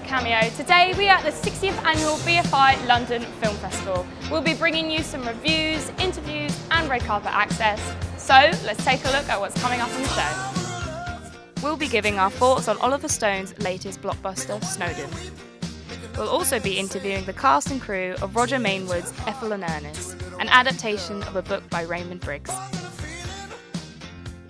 Cameo. Today we are at the 60th annual BFI London Film Festival. We'll be bringing you some reviews, interviews and red carpet access. So let's take a look at what's coming up on the show. We'll be giving our thoughts on Oliver Stone's latest blockbuster, Snowden. We'll also be interviewing the cast and crew of Roger Mainwood's Ethel and Ernest, an adaptation of a book by Raymond Briggs.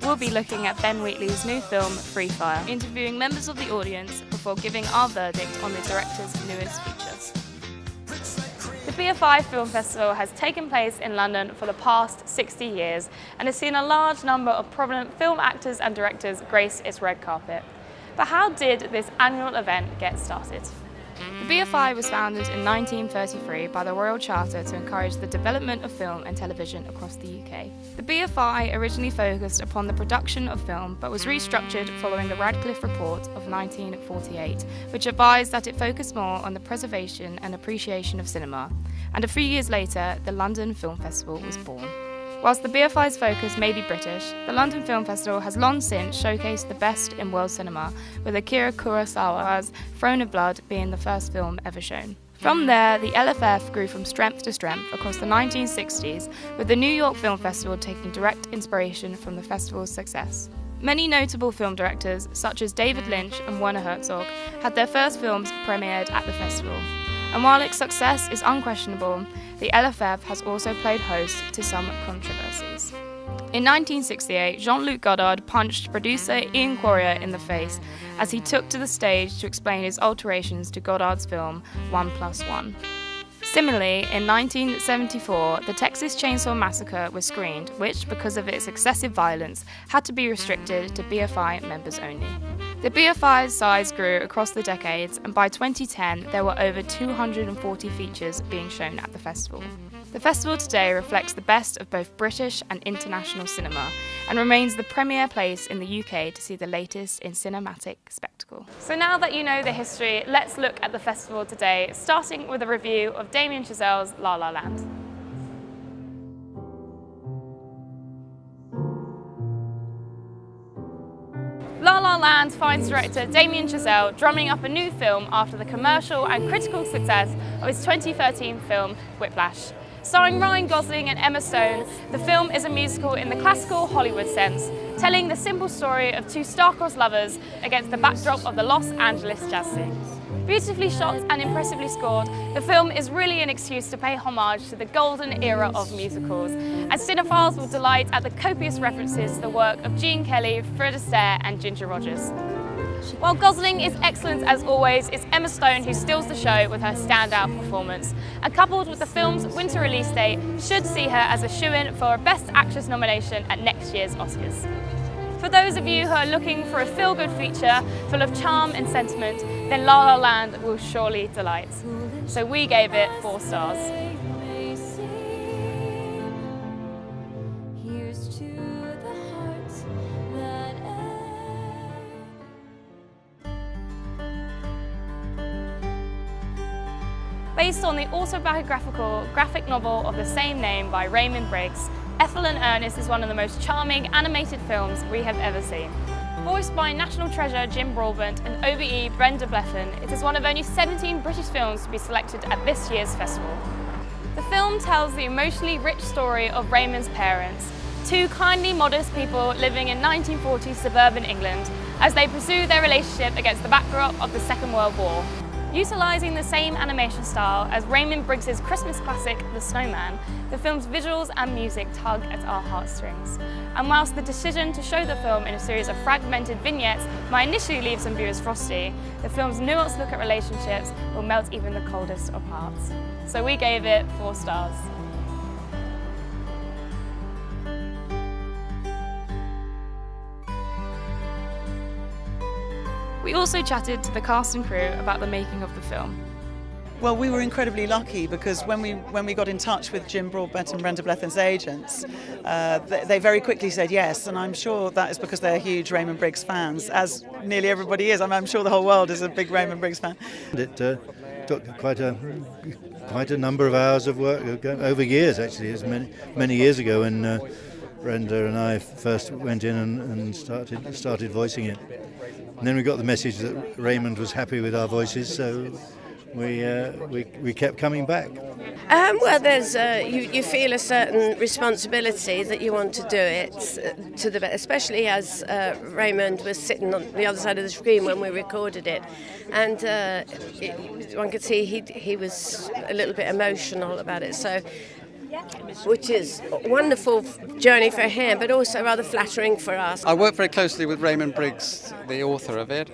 We'll be looking at Ben Wheatley's new film, Free Fire, interviewing members of the audience before giving our verdict on the director's newest feature. The BFI Film Festival has taken place in London for the past 60 years and has seen a large number of prominent film actors and directors grace its red carpet. But how did this annual event get started? The BFI was founded in 1933 by the Royal Charter to encourage the development of film and television across the UK. The BFI originally focused upon the production of film but was restructured following the Radcliffe Report of 1948, which advised that it focused more on the preservation and appreciation of cinema. And a few years later, the London Film Festival was born. Whilst the BFI's focus may be British, the London Film Festival has long since showcased the best in world cinema, with Akira Kurosawa's Throne of Blood being the first film ever shown. From there, the LFF grew from strength to strength across the 1960s, with the New York Film Festival taking direct inspiration from the festival's success. Many notable film directors, such as David Lynch and Werner Herzog, had their first films premiered at the festival. And while its success is unquestionable, the LFF has also played host to some controversies. In 1968, Jean-Luc Godard punched producer Ian Quarrier in the face as he took to the stage to explain his alterations to Godard's film 1+1. Similarly, in 1974, the Texas Chainsaw Massacre was screened, which, because of its excessive violence, had to be restricted to BFI members only. The BFI's size grew across the decades, and by 2010, there were over 240 features being shown at the festival. The festival today reflects the best of both British and international cinema, and remains the premier place in the UK to see the latest in cinematic spectacle. So now that you know the history, let's look at the festival today, starting with a review of Damien Chazelle's La La Land. La La Land finds director Damien Chazelle drumming up a new film after the commercial and critical success of his 2013 film Whiplash. Starring Ryan Gosling and Emma Stone, the film is a musical in the classical Hollywood sense, telling the simple story of two star-crossed lovers against the backdrop of the Los Angeles jazz scene. Beautifully shot and impressively scored, the film is really an excuse to pay homage to the golden era of musicals, and cinephiles will delight at the copious references to the work of Gene Kelly, Fred Astaire and Ginger Rogers. While Gosling is excellent as always, it's Emma Stone who steals the show with her standout performance, and coupled with the film's winter release date, should see her as a shoo-in for a Best Actress nomination at next year's Oscars. For those of you who are looking for a feel-good feature full of charm and sentiment, then La La Land will surely delight. So we gave it 4 stars. Based on the autobiographical graphic novel of the same name by Raymond Briggs, Ethel and Ernest is one of the most charming animated films we have ever seen. Voiced by national treasure Jim Broadbent and OBE Brenda Blethyn, it is one of only 17 British films to be selected at this year's festival. The film tells the emotionally rich story of Raymond's parents, two kindly modest people living in 1940s suburban England, as they pursue their relationship against the backdrop of the Second World War. Utilising the same animation style as Raymond Briggs' Christmas classic, The Snowman, the film's visuals and music tug at our heartstrings. And whilst the decision to show the film in a series of fragmented vignettes might initially leave some viewers frosty, the film's nuanced look at relationships will melt even the coldest of hearts. So we gave it 4 stars. We also chatted to the cast and crew about the making of the film. Well, we were incredibly lucky because when we got in touch with Jim Broadbent and Brenda Blethyn's agents, they very quickly said yes, and I'm sure that is because they're huge Raymond Briggs fans, as nearly everybody is. I'm sure the whole world is a big Raymond Briggs fan. It took quite a number of hours of work, over years actually. It was many years ago when Brenda and I first went in and started voicing it. And then we got the message that Raymond was happy with our voices, so we kept coming back. Well, there's you feel a certain responsibility that you want to do it to the best, especially as Raymond was sitting on the other side of the screen when we recorded it, and one could see he was a little bit emotional about it. So, which is a wonderful journey for him, but also rather flattering for us. I work very closely with Raymond Briggs, the author of it,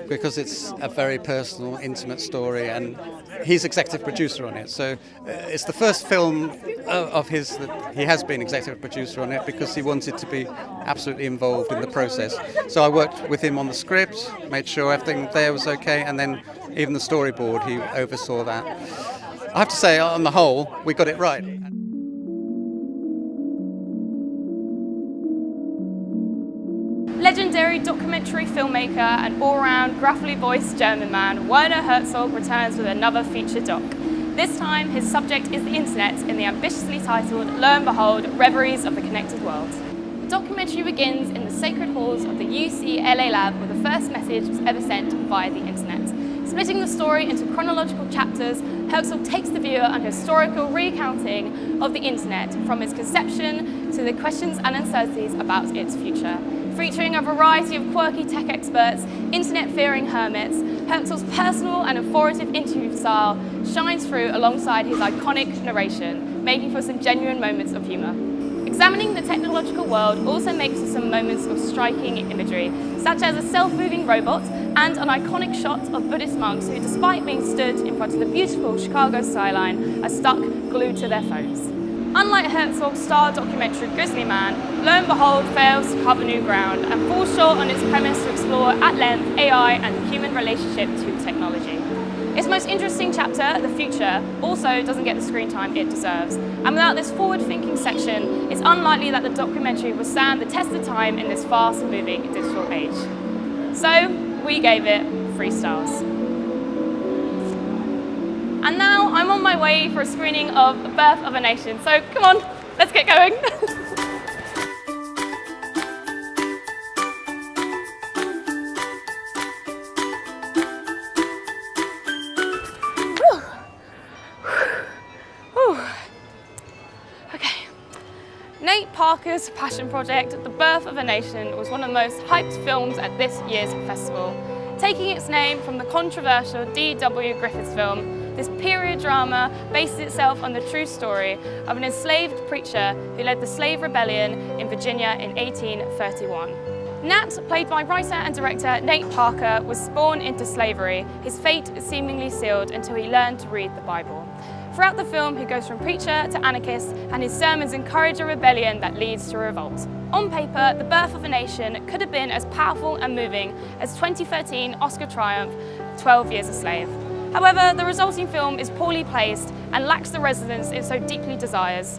because it's a very personal, intimate story, and he's executive producer on it. So it's the first film of his that he has been executive producer on it, because he wanted to be absolutely involved in the process. So I worked with him on the script, made sure everything there was okay, and then even the storyboard, he oversaw that. I have to say, on the whole, we got it right. Legendary documentary filmmaker and all-round gruffly voiced German man Werner Herzog returns with another feature doc. This time his subject is the internet in the ambitiously titled, lo and behold, Reveries of the Connected World. The documentary begins in the sacred halls of the UCLA lab where the first message was ever sent via the internet. Splitting the story into chronological chapters, Herzog takes the viewer on a historical recounting of the internet from its conception to the questions and uncertainties about its future. Featuring a variety of quirky tech experts, internet-fearing hermits, Herzog's personal and authoritative interview style shines through alongside his iconic narration, making for some genuine moments of humour. Examining the technological world also makes for some moments of striking imagery, such as a self-moving robot and an iconic shot of Buddhist monks who, despite being stood in front of the beautiful Chicago skyline, are stuck glued to their phones. Unlike Herzog's star documentary Grizzly Man, lo and behold fails to cover new ground and falls short on its premise to explore at length AI and the human relationship to technology. Its most interesting chapter, The Future, also doesn't get the screen time it deserves. And without this forward-thinking section, it's unlikely that the documentary will stand the test of time in this fast-moving digital age. So, we gave it 3 stars. And now I'm on my way for a screening of The Birth of a Nation. So come on, let's get going. Okay. Nate Parker's passion project, The Birth of a Nation, was one of the most hyped films at this year's festival. Taking its name from the controversial D.W. Griffiths film, this period drama bases itself on the true story of an enslaved preacher who led the slave rebellion in Virginia in 1831. Nat, played by writer and director Nate Parker, was born into slavery. His fate is seemingly sealed until he learned to read the Bible. Throughout the film, he goes from preacher to anarchist, and his sermons encourage a rebellion that leads to a revolt. On paper, The Birth of a Nation could have been as powerful and moving as 2013 Oscar triumph, 12 Years a Slave. However, the resulting film is poorly placed and lacks the resonance it so deeply desires.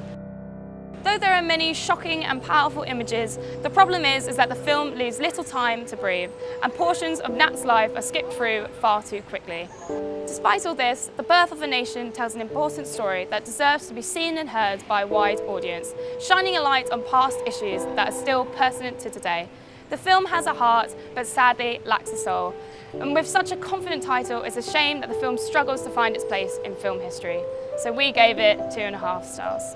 Though there are many shocking and powerful images, the problem is that the film leaves little time to breathe, and portions of Nat's life are skipped through far too quickly. Despite all this, The Birth of a Nation tells an important story that deserves to be seen and heard by a wide audience, shining a light on past issues that are still pertinent to today. The film has a heart, but sadly lacks a soul. And with such a confident title, it's a shame that the film struggles to find its place in film history. So we gave it 2.5 stars.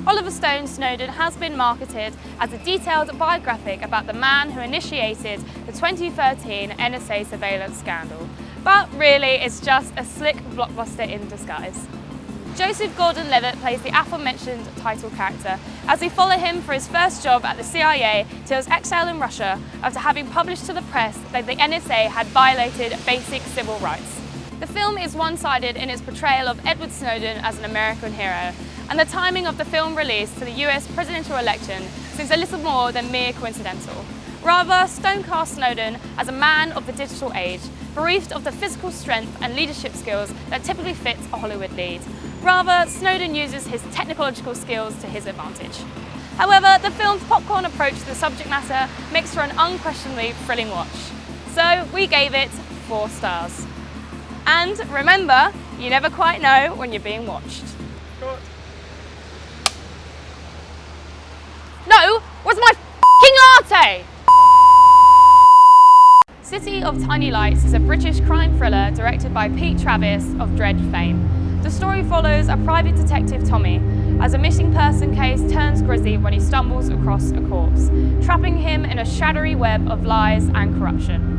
Oliver Stone's Snowden has been marketed as a detailed biographic about the man who initiated the 2013 NSA surveillance scandal. But really, it's just a slick blockbuster in disguise. Joseph Gordon-Levitt plays the aforementioned title character as we follow him for his first job at the CIA till his exile in Russia after having published to the press that the NSA had violated basic civil rights. The film is one-sided in its portrayal of Edward Snowden as an American hero, and the timing of the film release to the US presidential election seems a little more than mere coincidental. Rather, Stone cast Snowden as a man of the digital age, bereft of the physical strength and leadership skills that typically fit a Hollywood lead. Rather, Snowden uses his technological skills to his advantage. However, the film's popcorn approach to the subject matter makes for an unquestionably thrilling watch. So we gave it 4 stars. And remember, You never quite know when you're being watched. No! Where's my f***ing latte? City of Tiny Lights is a British crime thriller directed by Pete Travis of Dread fame. The story follows a private detective, Tommy, as a missing person case turns grisly when he stumbles across a corpse, trapping him in a shadowy web of lies and corruption.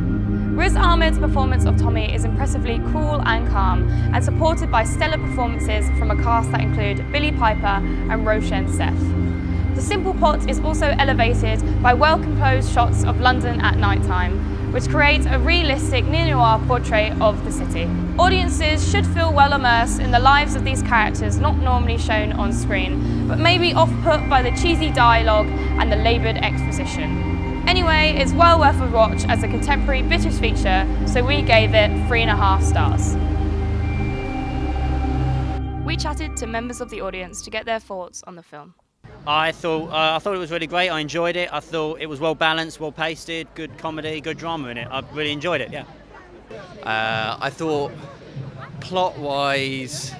Riz Ahmed's performance of Tommy is impressively cool and calm, and supported by stellar performances from a cast that include Billy Piper and Roshan Seth. The simple plot is also elevated by well-composed shots of London at night time, which create a realistic neo-noir portrait of the city. Audiences should feel well immersed in the lives of these characters not normally shown on screen, but may be off-put by the cheesy dialogue and the laboured exposition. Anyway, it's well worth a watch as a contemporary British feature, so we gave it 3.5 stars. We chatted to members of the audience to get their thoughts on the film. I thought it was really great. I enjoyed it. I thought it was well balanced, well pasted, good comedy, good drama in it. I really enjoyed it. Yeah. I thought plot-wise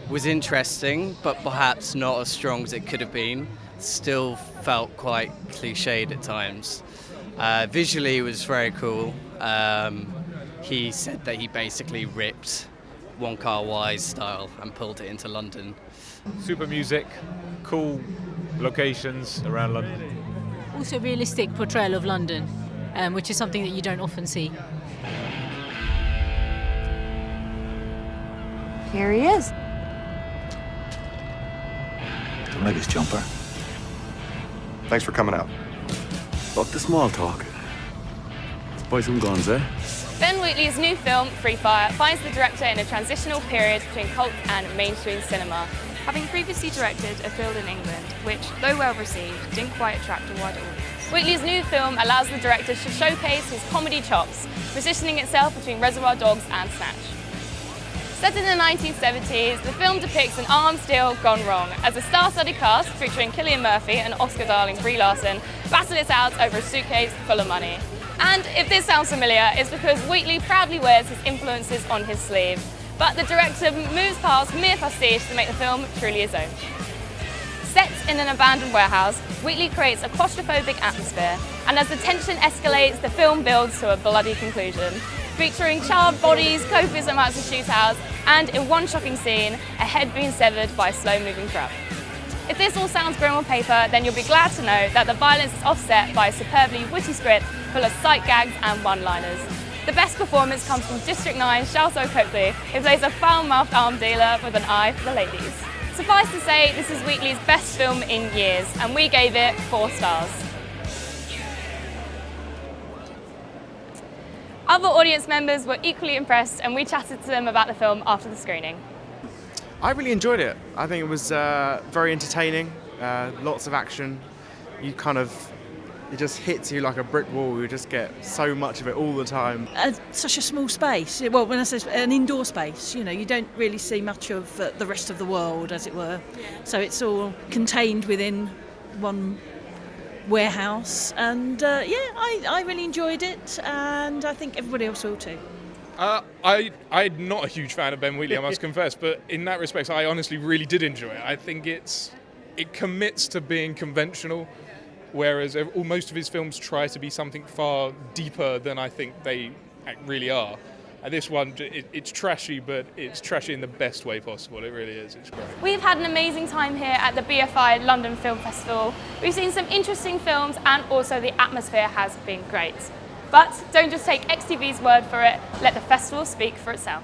was interesting, but perhaps not as strong as it could have been. Still felt quite cliched at times. Visually, it was very cool. He said that he basically ripped One Car Wise style and pulled it into London. Super music, cool locations around London. Also realistic portrayal of London, which is something that you don't often see. Here he is. Don't like his jumper. Thanks for coming out. Fuck the small talk. Let's buy some guns, eh? Ben Wheatley's new film, Free Fire, finds the director in a transitional period between cult and mainstream cinema. Having previously directed A Field in England, which, though well received, didn't quite attract a wider audience. Wheatley's new film allows the director to showcase his comedy chops, positioning itself between Reservoir Dogs and Snatch. Set in the 1970s, the film depicts an arms deal gone wrong, as a star-studded cast featuring Cillian Murphy and Oscar darling Brie Larson battle it out over a suitcase full of money. And if this sounds familiar, it's because Wheatley proudly wears his influences on his sleeve. But the director moves past mere prestige to make the film truly his own. Set in an abandoned warehouse, Wheatley creates a claustrophobic atmosphere, and as the tension escalates, the film builds to a bloody conclusion, featuring charred bodies, copious amounts of shootouts, and in one shocking scene, a head being severed by a slow-moving truck. If this all sounds grim on paper, then you'll be glad to know that the violence is offset by a superbly witty script full of sight gags and one-liners. The best performance comes from District 9's Shalso Coakley, who plays a foul-mouthed arm dealer with an eye for the ladies. Suffice to say, this is Wheatley's best film in years, and we gave it 4 stars. Other audience members were equally impressed, and we chatted to them about the film after the screening. I really enjoyed it. I think it was very entertaining, lots of action. It just hits you like a brick wall. You just get so much of it all the time. Such a small space. Well, when I say an indoor space, you don't really see much of the rest of the world, as it were. So it's all contained within one warehouse. And I really enjoyed it, and I think everybody else will too. I'm not a huge fan of Ben Wheatley, I must confess, but in that respect, I honestly really did enjoy it. I think it commits to being conventional, whereas most of his films try to be something far deeper than I think they really are. And this one, it's trashy, but it's trashy in the best way possible. It really is. It's great. We've had an amazing time here at the BFI London Film Festival. We've seen some interesting films, and also the atmosphere has been great. But don't just take XTV's word for it, let the festival speak for itself.